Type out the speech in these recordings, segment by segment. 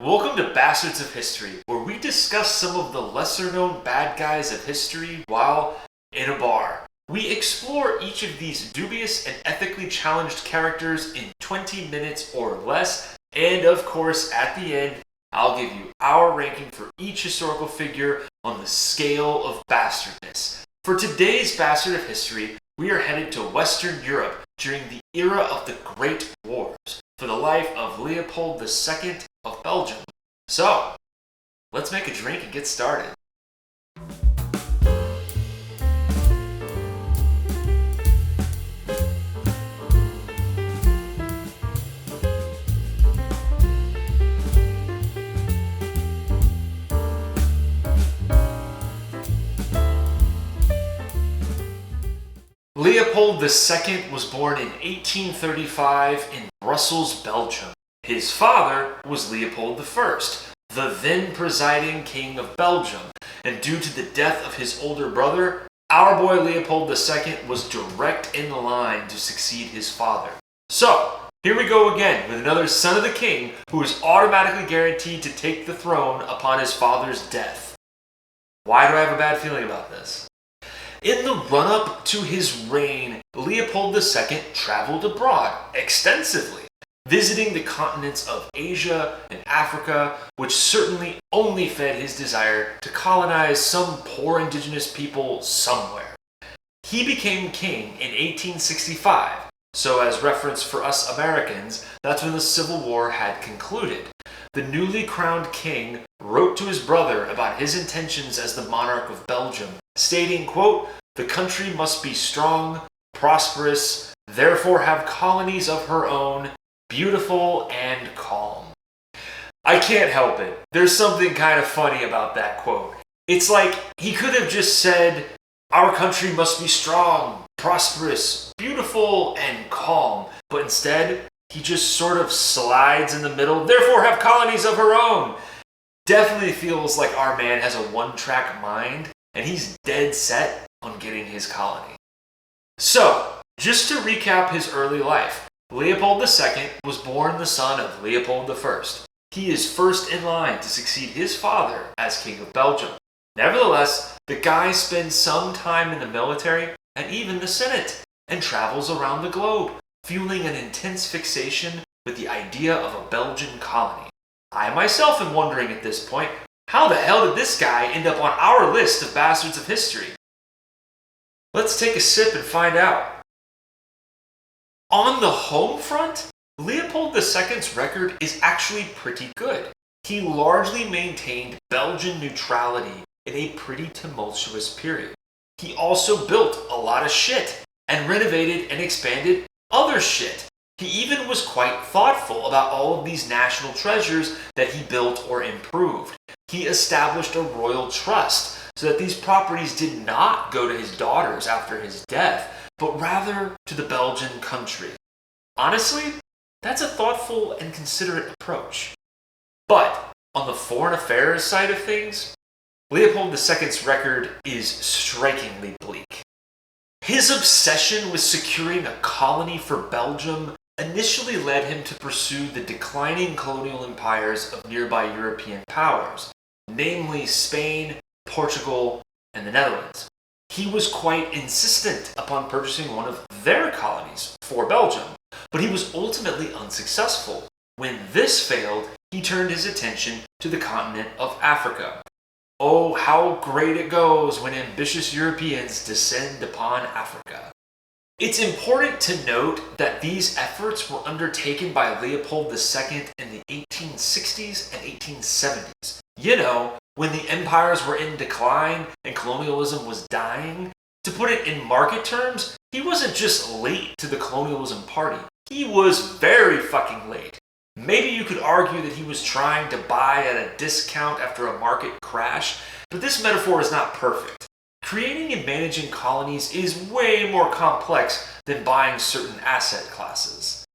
Welcome to Bastards of History, where we discuss some of the lesser-known bad guys of history while in a bar. We explore each of these dubious and ethically challenged characters in 20 minutes or less, and of course, at the end, I'll give you our ranking for each historical figure on the scale of bastardness. For today's Bastard of History, we are headed to Western Europe during the era of the Great Wars for the life of Leopold II of Belgium. So, let's make a drink and get started. Leopold II was born in 1835 in Brussels, Belgium. His father was Leopold I, the then presiding king of Belgium, and due to the death of his older brother, our boy Leopold II was direct in line to succeed his father. So, here we go again with another son of the king who is automatically guaranteed to take the throne upon his father's death. Why do I have a bad feeling about this? In the run-up to his reign, Leopold II traveled abroad extensively, visiting the continents of Asia and Africa, which certainly only fed his desire to colonize some poor indigenous people somewhere. He became king in 1865, so as reference for us Americans, that's when the Civil War had concluded. The newly crowned king wrote to his brother about his intentions as the monarch of Belgium, stating, quote, "The country must be strong, prosperous, therefore have colonies of her own, beautiful and calm." I can't help it. There's something kind of funny about that quote. It's like he could have just said, "Our country must be strong, prosperous, beautiful, and calm," but instead, he just sort of slides in the middle, "therefore have colonies of her own." Definitely feels like our man has a one-track mind, and he's dead set on getting his colony. So, just to recap his early life, Leopold II was born the son of Leopold I. He is first in line to succeed his father as King of Belgium. Nevertheless, the guy spends some time in the military and even the Senate, and travels around the globe, fueling an intense fixation with the idea of a Belgian colony. I myself am wondering at this point, how the hell did this guy end up on our list of bastards of history? Let's take a sip and find out. On the home front, Leopold II's record is actually pretty good. He largely maintained Belgian neutrality in a pretty tumultuous period. He also built a lot of shit and renovated and expanded other shit. He even was quite thoughtful about all of these national treasures that he built or improved. He established a royal trust so that these properties did not go to his daughters after his death, but rather to the Belgian country. Honestly, that's a thoughtful and considerate approach. But on the foreign affairs side of things, Leopold II's record is strikingly bleak. His obsession with securing a colony for Belgium initially led him to pursue the declining colonial empires of nearby European powers, namely Spain, Portugal, and the Netherlands. He was quite insistent upon purchasing one of their colonies for Belgium, but he was ultimately unsuccessful. When this failed, he turned his attention to the continent of Africa. Oh, how great it goes when ambitious Europeans descend upon Africa. It's important to note that these efforts were undertaken by Leopold II in the 1860s and 1870s. You know, when the empires were in decline and colonialism was dying. To put it in market terms, he wasn't just late to the colonialism party. He was very fucking late. Maybe you could argue that he was trying to buy at a discount after a market crash, but this metaphor is not perfect. Creating and managing colonies is way more complex than buying certain asset classes.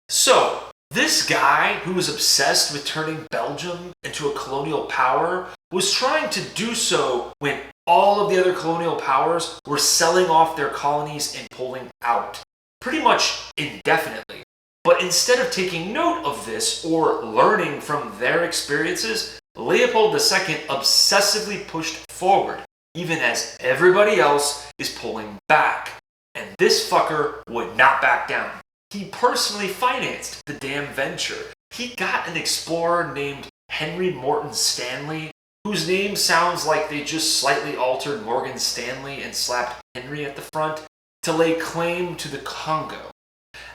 So, this guy who was obsessed with turning Belgium into a colonial power was trying to do so when all of the other colonial powers were selling off their colonies and pulling out, pretty much indefinitely. But instead of taking note of this or learning from their experiences, Leopold II obsessively pushed forward, even as everybody else is pulling back. And this fucker would not back down. He personally financed the damn venture. He got an explorer named Henry Morton Stanley, whose name sounds like they just slightly altered Morgan Stanley and slapped Henry at the front, to lay claim to the Congo.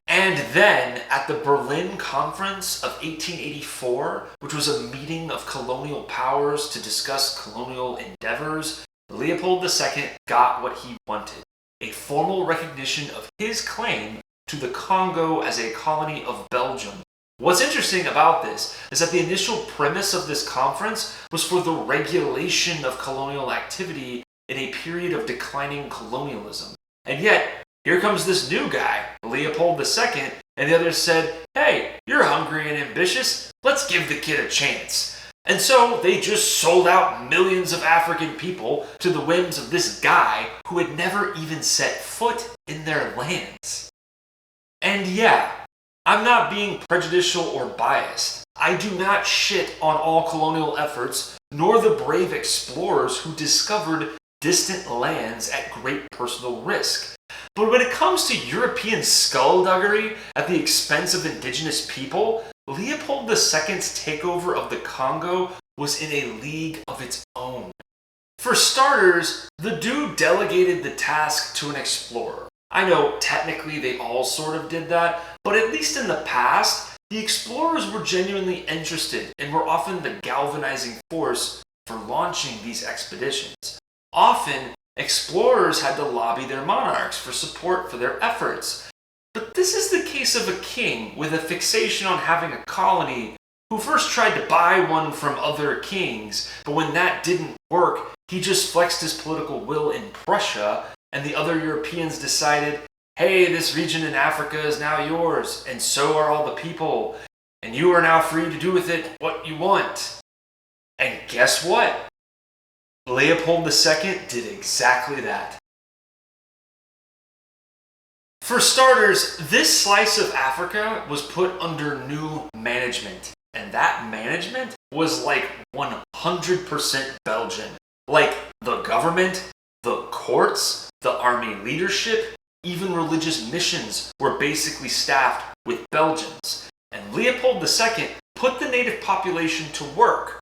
And then, at the Berlin Conference of 1884, which was a meeting of colonial powers to discuss colonial endeavors, Leopold II got what he wanted: a formal recognition of his claim to the Congo as a colony of Belgium. What's interesting about this is that the initial premise of this conference was for the regulation of colonial activity in a period of declining colonialism. And yet, here comes this new guy, Leopold II, and the others said, hey, you're hungry and ambitious, let's give the kid a chance. And so they just sold out millions of African people to the whims of this guy who had never even set foot in their lands. And yeah, I'm not being prejudicial or biased. I do not shit on all colonial efforts, nor the brave explorers who discovered distant lands at great personal risk. But when it comes to European skullduggery at the expense of indigenous people, Leopold II's takeover of the Congo was in a league of its own. For starters, the dude delegated the task to an explorer. I know technically they all sort of did that, but at least in the past, the explorers were genuinely interested and were often the galvanizing force for launching these expeditions. Often, explorers had to lobby their monarchs for support for their efforts. But this is the case of a king with a fixation on having a colony who first tried to buy one from other kings, but when that didn't work, he just flexed his political will in Prussia, and the other Europeans decided, hey, this region in Africa is now yours, and so are all the people, and you are now free to do with it what you want. And guess what? Leopold II did exactly that. For starters, this slice of Africa was put under new management, and that management was like 100% Belgian. Like the government, the courts, the army leadership, even religious missions were basically staffed with Belgians. And Leopold II put the native population to work,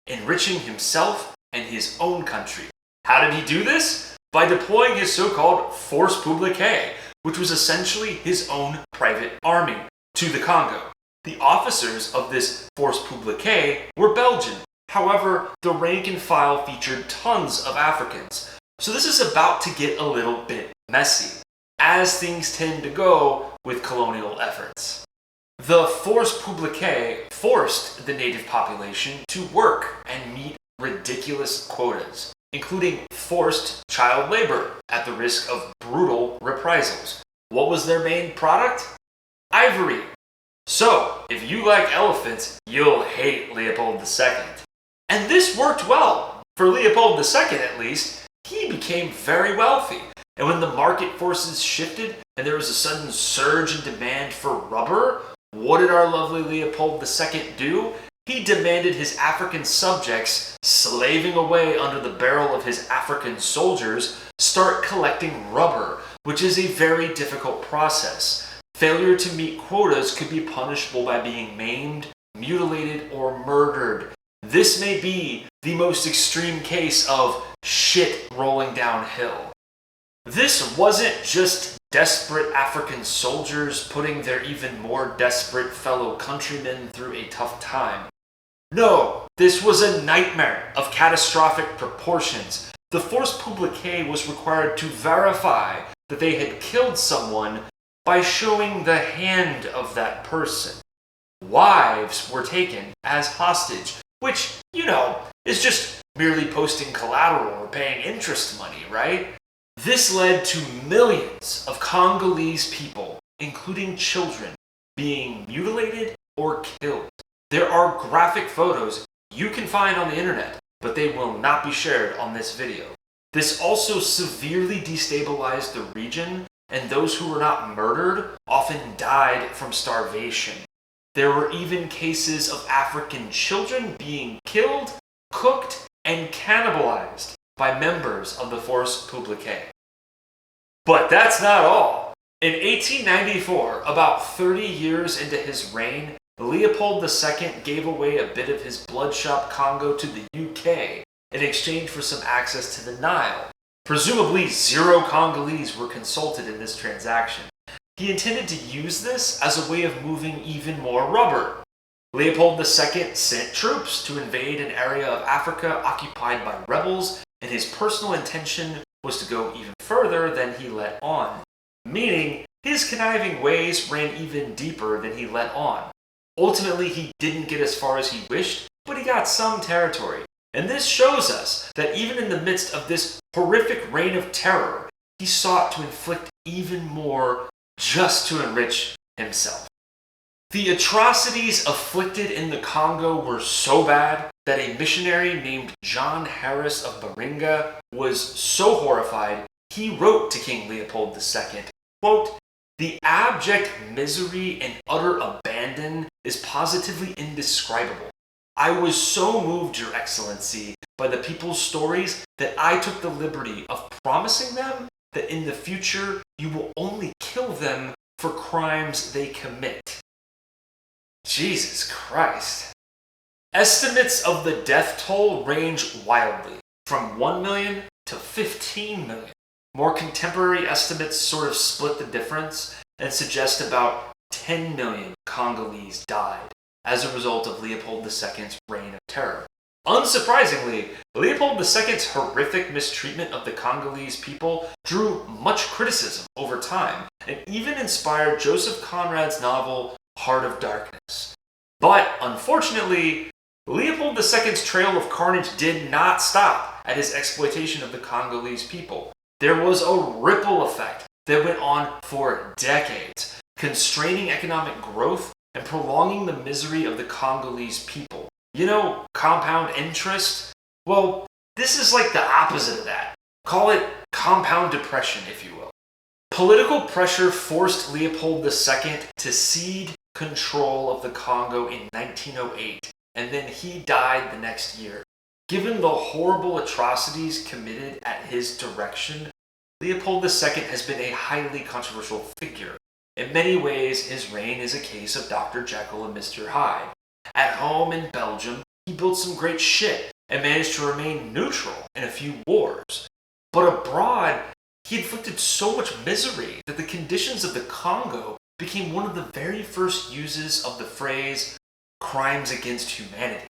enriching himself and his own country. How did he do this? By deploying his so-called force publique, which was essentially his own private army, to the Congo. The officers of this force publique were Belgian. However, the rank and file featured tons of Africans. So this is about to get a little bit messy, as things tend to go with colonial efforts. The force publique forced the native population to work and meet ridiculous quotas, including forced child labor at the risk of brutal reprisals. What was their main product? Ivory. So, if you like elephants, you'll hate Leopold II. And this worked well. For Leopold II, at least, he became very wealthy. And when the market forces shifted and there was a sudden surge in demand for rubber, what did our lovely Leopold II do? He demanded his African subjects, slaving away under the barrel of his African soldiers, start collecting rubber, which is a very difficult process. Failure to meet quotas could be punishable by being maimed, mutilated, or murdered. This may be the most extreme case of shit rolling downhill. This wasn't just desperate African soldiers putting their even more desperate fellow countrymen through a tough time. No, this was a nightmare of catastrophic proportions. The force publique was required to verify that they had killed someone by showing the hand of that person. Wives were taken as hostage, which, is just merely posting collateral or paying interest money, right? This led to millions of Congolese people, including children, being mutilated or killed. There are graphic photos you can find on the internet, but they will not be shared on this video. This also severely destabilized the region and those who were not murdered often died from starvation. There were even cases of African children being killed, cooked, and cannibalized by members of the Force Publique. But that's not all. In 1894, about 30 years into his reign, Leopold II gave away a bit of his bloodshot Congo to the UK in exchange for some access to the Nile. Presumably, 0 Congolese were consulted in this transaction. He intended to use this as a way of moving even more rubber. Leopold II sent troops to invade an area of Africa occupied by rebels, and his personal intention was to go even further than he let on, meaning his conniving ways ran even deeper than he let on. Ultimately, he didn't get as far as he wished, but he got some territory. And this shows us that even in the midst of this horrific reign of terror, he sought to inflict even more just to enrich himself. The atrocities afflicted in the Congo were so bad that a missionary named John Harris of Baringa was so horrified, he wrote to King Leopold II, quote, "The abject misery and utter abandon is positively indescribable. I was so moved, Your Excellency, by the people's stories that I took the liberty of promising them that in the future you will only kill them for crimes they commit." Jesus Christ. Estimates of the death toll range wildly, from 1 million to 15 million. More contemporary estimates sort of split the difference and suggest about 10 million Congolese died as a result of Leopold II's reign of terror. Unsurprisingly, Leopold II's horrific mistreatment of the Congolese people drew much criticism over time and even inspired Joseph Conrad's novel Heart of Darkness. But unfortunately, Leopold II's trail of carnage did not stop at his exploitation of the Congolese people. There was a ripple effect that went on for decades, constraining economic growth and prolonging the misery of the Congolese people. You know, compound interest? Well, this is like the opposite of that. Call it compound depression, if you will. Political pressure forced Leopold II to cede control of the Congo in 1908, and then he died the next year. Given the horrible atrocities committed at his direction, Leopold II has been a highly controversial figure. In many ways, his reign is a case of Dr. Jekyll and Mr. Hyde. At home in Belgium, he built some great shit and managed to remain neutral in a few wars. But abroad, he inflicted so much misery that the conditions of the Congo became one of the very first uses of the phrase crimes against humanity.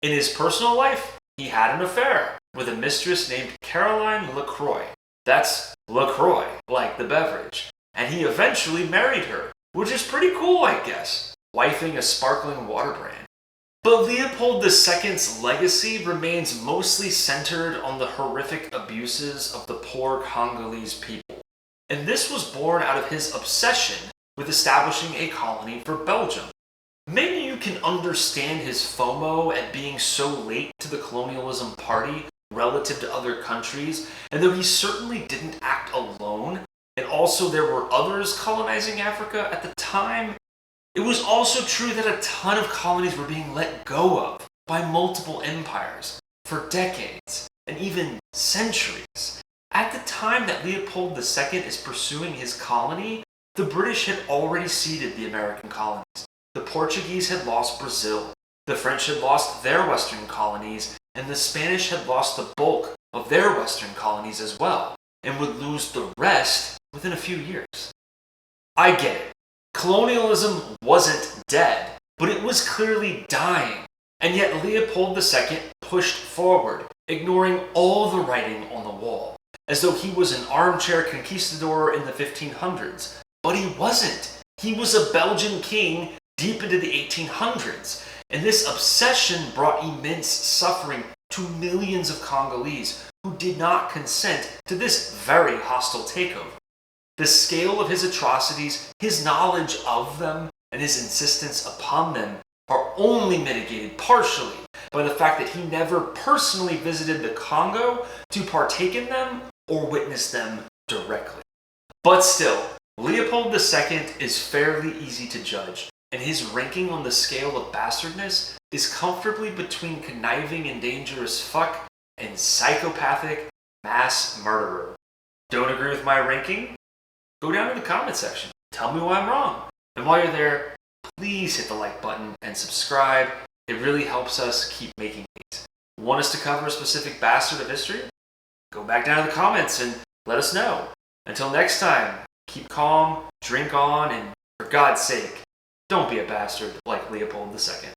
In his personal life, he had an affair with a mistress named Caroline Lacroix. That's LaCroix, like the beverage. And he eventually married her, which is pretty cool, I guess, wifing a sparkling water brand. But Leopold II's legacy remains mostly centered on the horrific abuses of the poor Congolese people. And this was born out of his obsession with establishing a colony for Belgium. Maybe you can understand his FOMO at being so late to the colonialism party relative to other countries, and though he certainly didn't act alone, and also there were others colonizing Africa at the time, it was also true that a ton of colonies were being let go of by multiple empires for decades and even centuries. At the time that Leopold II is pursuing his colony, the British had already ceded the American colonies. The Portuguese had lost Brazil, the French had lost their western colonies, and the Spanish had lost the bulk of their western colonies as well, and would lose the rest within a few years. I get it. Colonialism wasn't dead, but it was clearly dying, and yet Leopold II pushed forward, ignoring all the writing on the wall, as though he was an armchair conquistador in the 1500s. But he wasn't. He was a Belgian king deep into the 1800s, and this obsession brought immense suffering to millions of Congolese who did not consent to this very hostile takeover. The scale of his atrocities, his knowledge of them, and his insistence upon them are only mitigated partially by the fact that he never personally visited the Congo to partake in them or witness them directly. But still, Leopold II is fairly easy to judge, and his ranking on the scale of bastardness is comfortably between conniving and dangerous fuck and psychopathic mass murderer. Don't agree with my ranking? Go down in the comment section. Tell me why I'm wrong. And while you're there, please hit the like button and subscribe. It really helps us keep making these. Want us to cover a specific bastard of history? Go back down in the comments and let us know. Until next time, keep calm, drink on, and for God's sake, don't be a bastard like Leopold II.